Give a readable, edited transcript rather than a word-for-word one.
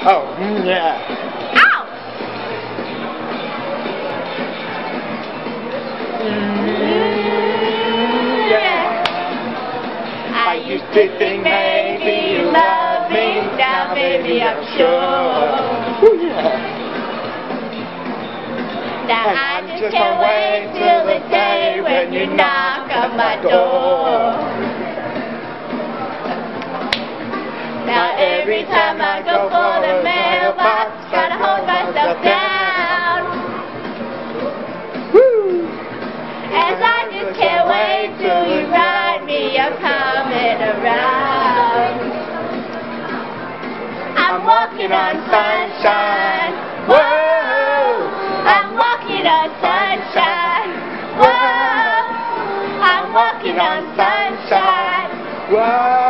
Oh, yeah. Ow! Yeah. I used to think maybe you love me, now baby I'm sure. Yeah. Now I just can't wait till the day when you knock on my door. Now every time I go for the mailbox, gotta hold myself down. Woo! As I just can't wait till you write me, I'm coming around. I'm walking on sunshine. Whoa! I'm walking on sunshine. Whoa! I'm walking on sunshine. Whoa!